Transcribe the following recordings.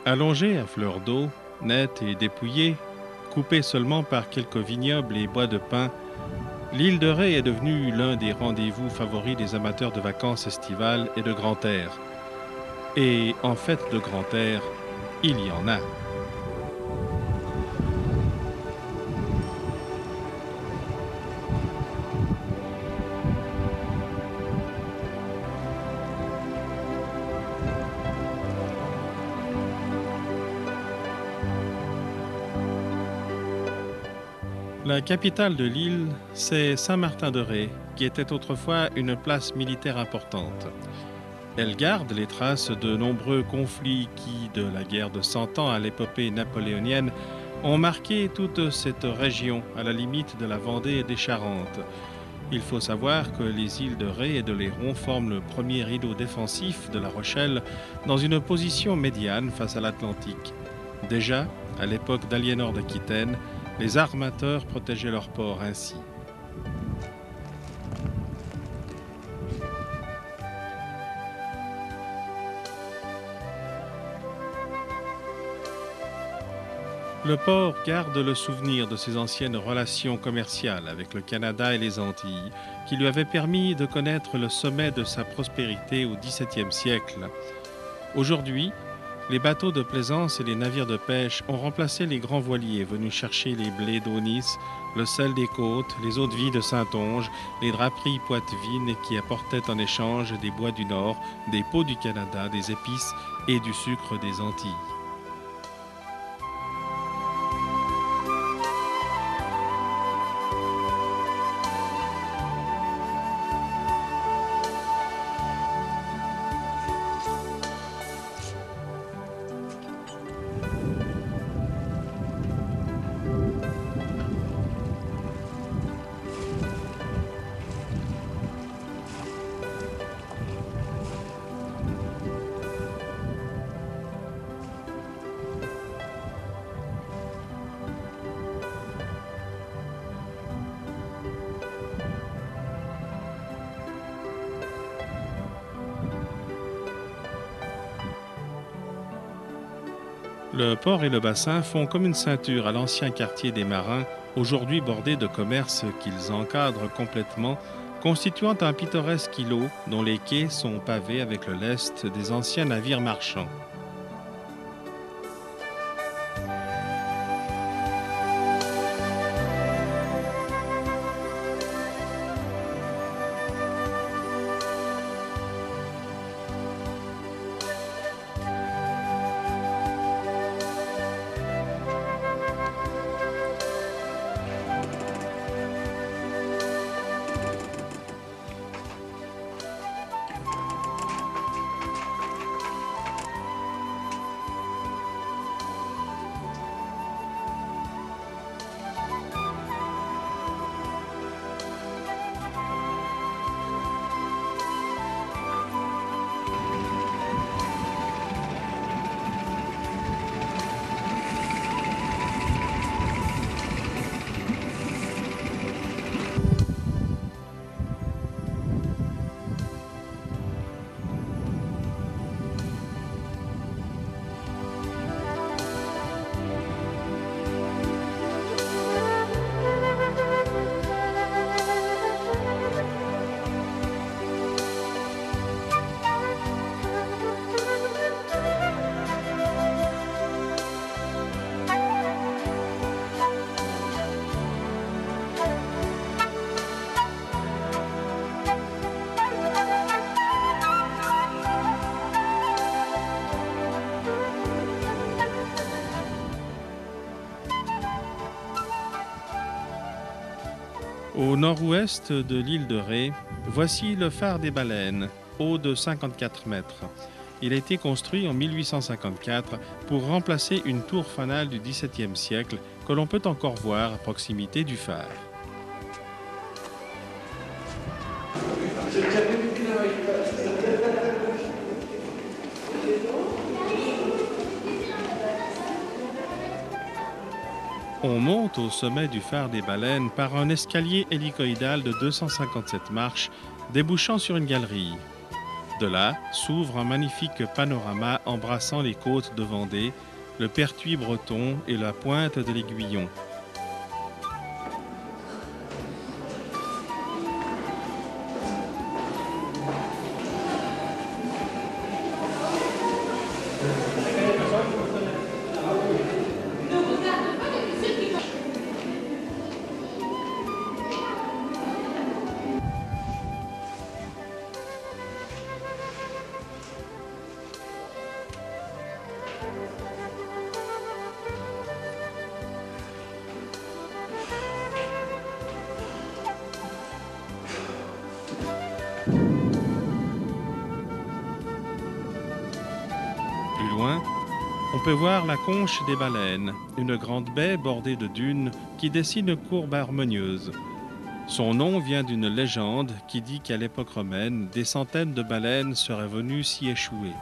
Allongée à fleur d'eau, nette et dépouillée, coupée seulement par quelques vignobles et bois de pin, l'île de Ré est devenue l'un des rendez-vous favoris des amateurs de vacances estivales et de grand air. Et en fait de grand air, il y en a. La capitale de l'île, c'est Saint-Martin-de-Ré, qui était autrefois une place militaire importante. Elle garde les traces de nombreux conflits qui, de la guerre de Cent Ans à l'épopée napoléonienne, ont marqué toute cette région à la limite de la Vendée et des Charentes. Il faut savoir que les îles de Ré et de Léron forment le premier rideau défensif de La Rochelle dans une position médiane face à l'Atlantique. Déjà, à l'époque d'Aliénor d'Aquitaine, les armateurs protégeaient leur port ainsi. Le port garde le souvenir de ses anciennes relations commerciales avec le Canada et les Antilles, qui lui avaient permis de connaître le sommet de sa prospérité au XVIIe siècle. Aujourd'hui, les bateaux de plaisance et les navires de pêche ont remplacé les grands voiliers venus chercher les blés d'Aunis, le sel des côtes, les eaux de vie de Saintonge, les draperies poitevines qui apportaient en échange des bois du Nord, des peaux du Canada, des épices et du sucre des Antilles. Le port et le bassin font comme une ceinture à l'ancien quartier des Marins, aujourd'hui bordé de commerces qu'ils encadrent complètement, constituant un pittoresque îlot dont les quais sont pavés avec le lest des anciens navires marchands. Au nord-ouest de l'île de Ré, voici le phare des Baleines, haut de 54 mètres. Il a été construit en 1854 pour remplacer une tour fanale du XVIIe siècle que l'on peut encore voir à proximité du phare. On monte au sommet du phare des Baleines par un escalier hélicoïdal de 257 marches débouchant sur une galerie. De là s'ouvre un magnifique panorama embrassant les côtes de Vendée, le Pertuis breton et la pointe de l'Aiguillon. Plus loin, on peut voir la Conche des Baleines, une grande baie bordée de dunes qui dessine une courbe harmonieuse. Son nom vient d'une légende qui dit qu'à l'époque romaine, des centaines de baleines seraient venues s'y échouer.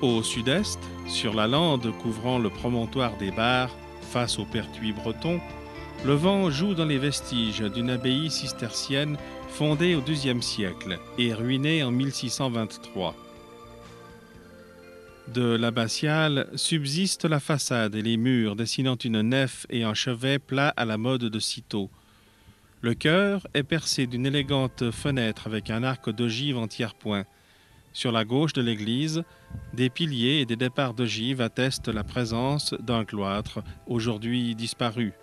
Au sud-est, sur la lande couvrant le promontoire des Barres, face au Pertuis breton, le vent joue dans les vestiges d'une abbaye cistercienne fondée au XIIe siècle et ruinée en 1623. De l'abbatiale subsistent la façade et les murs dessinant une nef et un chevet plat à la mode de Cîteaux. Le chœur est percé d'une élégante fenêtre avec un arc d'ogive en tiers-point. Sur la gauche de l'église, des piliers et des départs d'ogives attestent la présence d'un cloître, aujourd'hui disparu.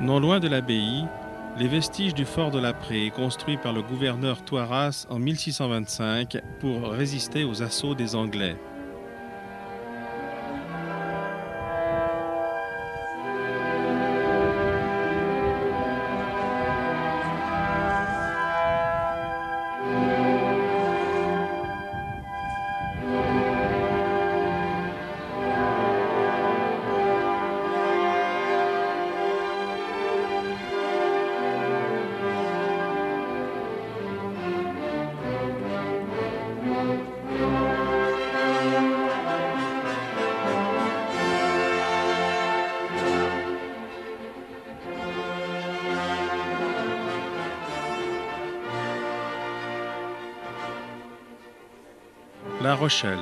Non loin de l'abbaye, les vestiges du fort de la Prée, construit par le gouverneur Toiras en 1625 pour résister aux assauts des Anglais. La Rochelle.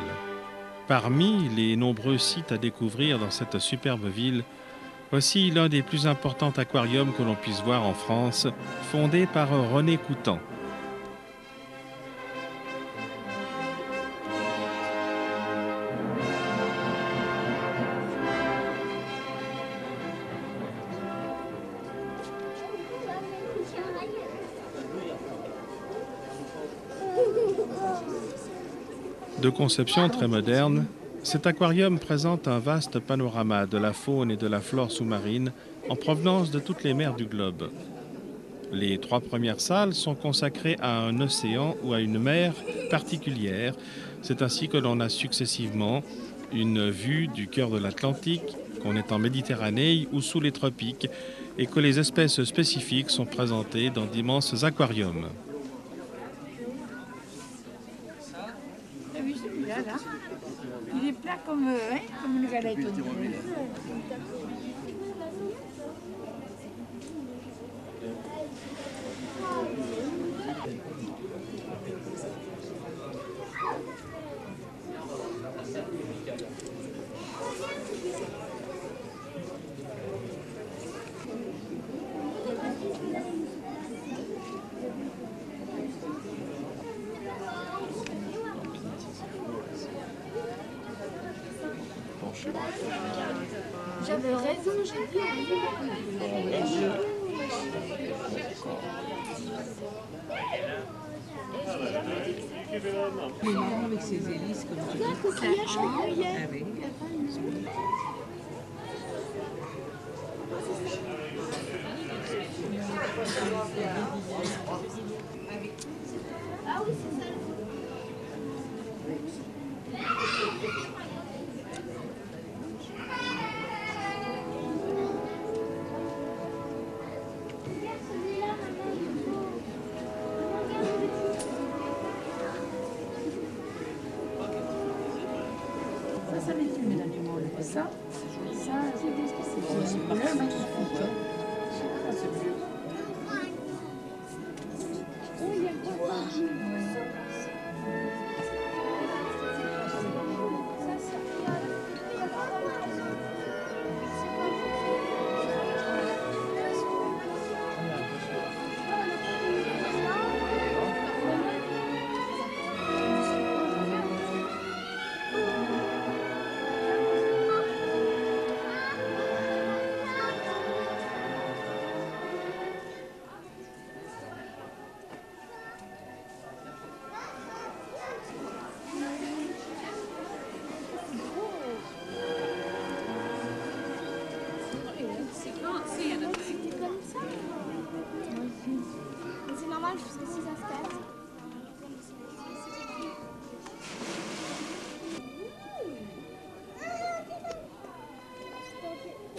Parmi les nombreux sites à découvrir dans cette superbe ville, voici l'un des plus importants aquariums que l'on puisse voir en France, fondé par René Coutan. De conception très moderne, cet aquarium présente un vaste panorama de la faune et de la flore sous-marine en provenance de toutes les mers du globe. Les 3 premières salles sont consacrées à un océan ou à une mer particulière. C'est ainsi que l'on a successivement une vue du cœur de l'Atlantique, qu'on est en Méditerranée ou sous les tropiques, et que les espèces spécifiques sont présentées dans d'immenses aquariums. T'as vu celui-là, là? Il est plat comme une galette. J'avais raison, j'ai dit. Il est marrant avec ses hélices comme tu dis. Un coquillage qu'on hier. Ah oui. Ah oui, c'est ça. Ça m'est une médaille du monde. Ça, c'est bleu magnifique. Ça, c'est bleu. Oh, il y a quoi? C'est normal, je sais si ça se casse.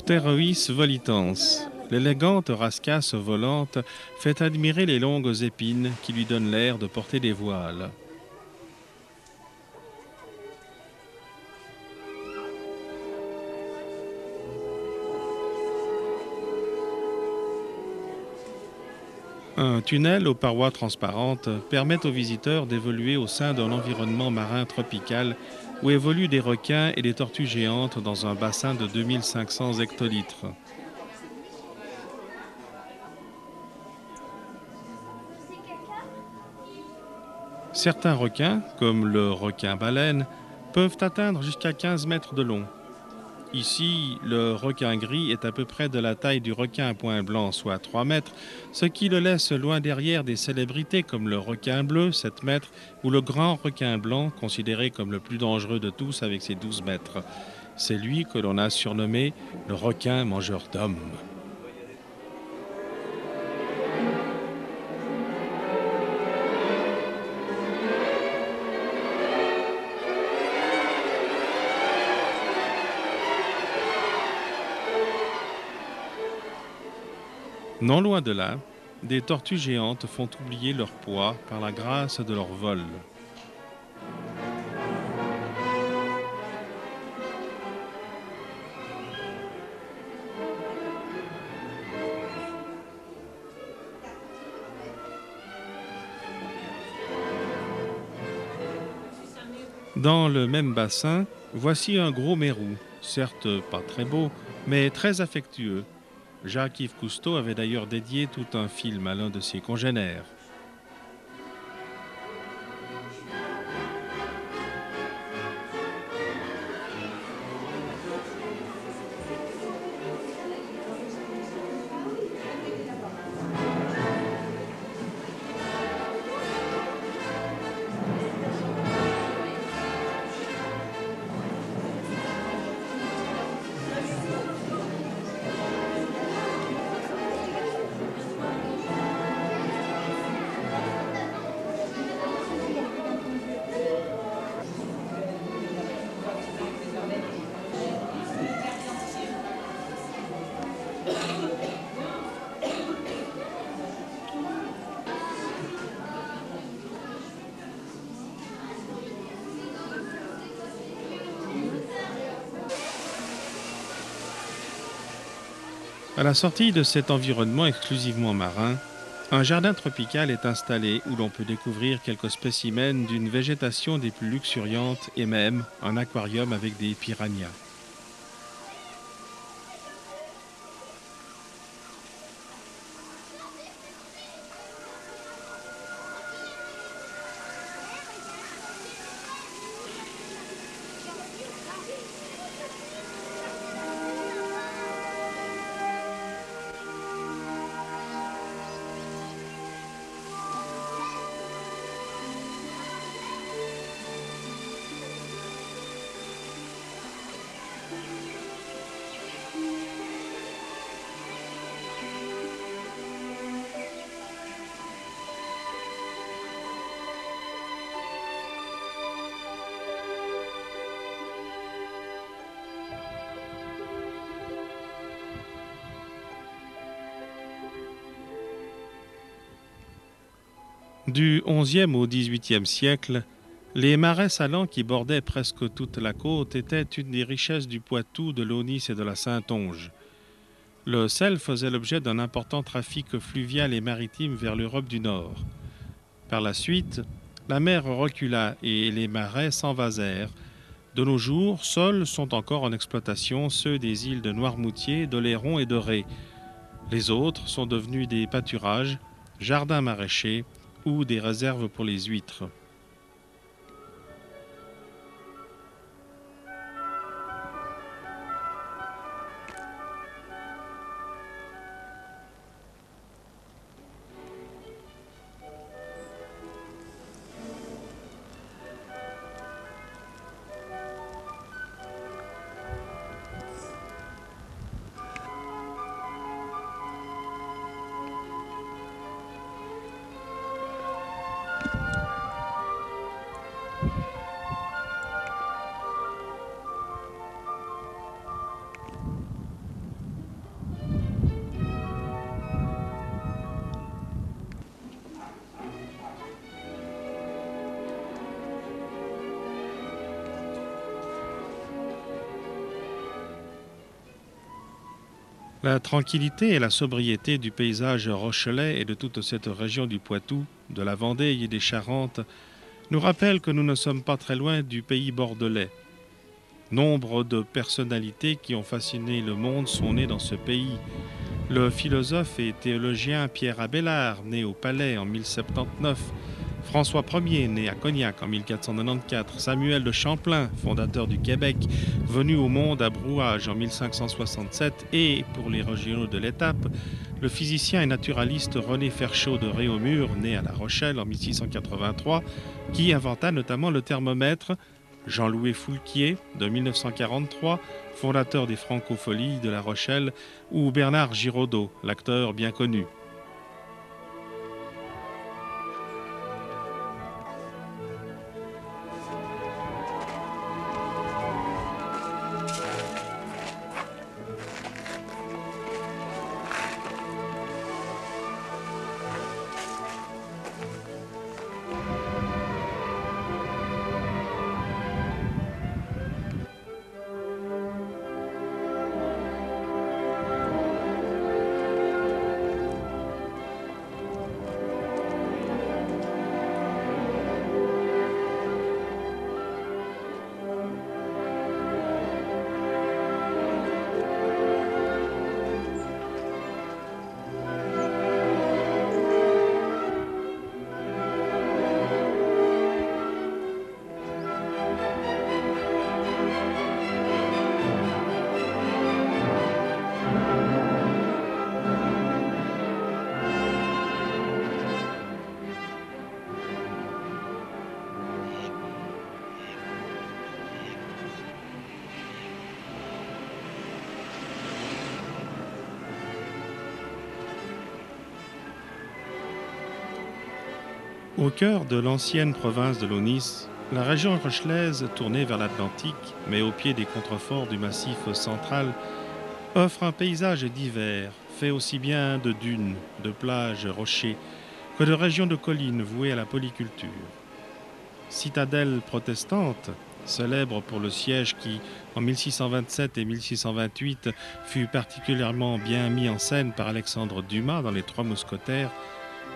Pterois volitans. L'élégante rascasse volante fait admirer les longues épines qui lui donnent l'air de porter des voiles. Un tunnel aux parois transparentes permet aux visiteurs d'évoluer au sein d'un environnement marin tropical où évoluent des requins et des tortues géantes dans un bassin de 2500 hectolitres. Certains requins, comme le requin-baleine, peuvent atteindre jusqu'à 15 mètres de long. Ici, le requin gris est à peu près de la taille du requin à poings blancs, soit 3 mètres, ce qui le laisse loin derrière des célébrités comme le requin bleu, 7 mètres, ou le grand requin blanc, considéré comme le plus dangereux de tous avec ses 12 mètres. C'est lui que l'on a surnommé le requin mangeur d'hommes. Non loin de là, des tortues géantes font oublier leur poids par la grâce de leur vol. Dans le même bassin, voici un gros mérou, certes pas très beau, mais très affectueux. Jacques-Yves Cousteau avait d'ailleurs dédié tout un film à l'un de ses congénères. À la sortie de cet environnement exclusivement marin, un jardin tropical est installé où l'on peut découvrir quelques spécimens d'une végétation des plus luxuriantes et même un aquarium avec des piranhas. Du XIe au XVIIIe siècle, les marais salants qui bordaient presque toute la côte étaient une des richesses du Poitou, de l'Aunis et de la Saintonge. Le sel faisait l'objet d'un important trafic fluvial et maritime vers l'Europe du Nord. Par la suite, la mer recula et les marais s'envasèrent. De nos jours, seuls sont encore en exploitation ceux des îles de Noirmoutier, d'Oléron et de Ré. Les autres sont devenus des pâturages, jardins maraîchers ou des réserves pour les huîtres. La tranquillité et la sobriété du paysage rochelais et de toute cette région du Poitou, de la Vendée et des Charentes nous rappellent que nous ne sommes pas très loin du pays bordelais. Nombre de personnalités qui ont fasciné le monde sont nées dans ce pays. Le philosophe et théologien Pierre Abélard, né au Palais en 1079, François Ier, né à Cognac en 1494, Samuel de Champlain, fondateur du Québec, venu au monde à Brouage en 1567, et, pour les régionaux de l'étape, le physicien et naturaliste René Ferchaud de Réaumur, né à La Rochelle en 1683, qui inventa notamment le thermomètre, Jean-Louis Foulquier, de 1943, fondateur des Francopholies de La Rochelle, ou Bernard Giraudot, l'acteur bien connu. Au cœur de l'ancienne province de l'Aunis, la région rochelaise, tournée vers l'Atlantique, mais au pied des contreforts du massif central, offre un paysage divers, fait aussi bien de dunes, de plages, rochers, que de régions de collines vouées à la polyculture. Citadelle protestante, célèbre pour le siège qui, en 1627 et 1628, fut particulièrement bien mis en scène par Alexandre Dumas dans Les Trois Mousquetaires,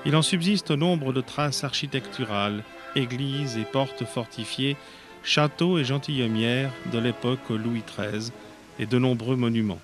il en subsiste nombre de traces architecturales, églises et portes fortifiées, châteaux et gentilhommières de l'époque Louis XIII et de nombreux monuments.